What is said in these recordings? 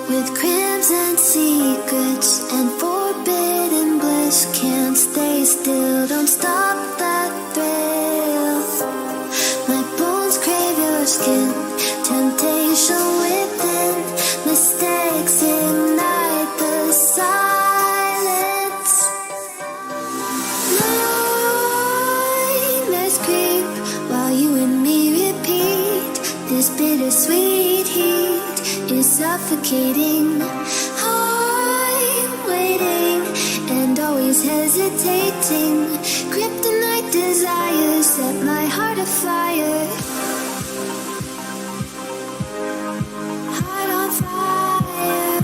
with crimson secrets and forbidden bliss. Can't stay still, don't stop that thrill. My bones crave your skin, temptation within. Mistakes ignite the silence. Nightmares creep while you and me repeat. This bittersweet heat is suffocating. I'm waiting and always hesitating. Kryptonite desires set my heart afire. Heart on fire.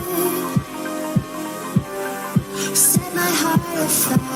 Set my heart afire.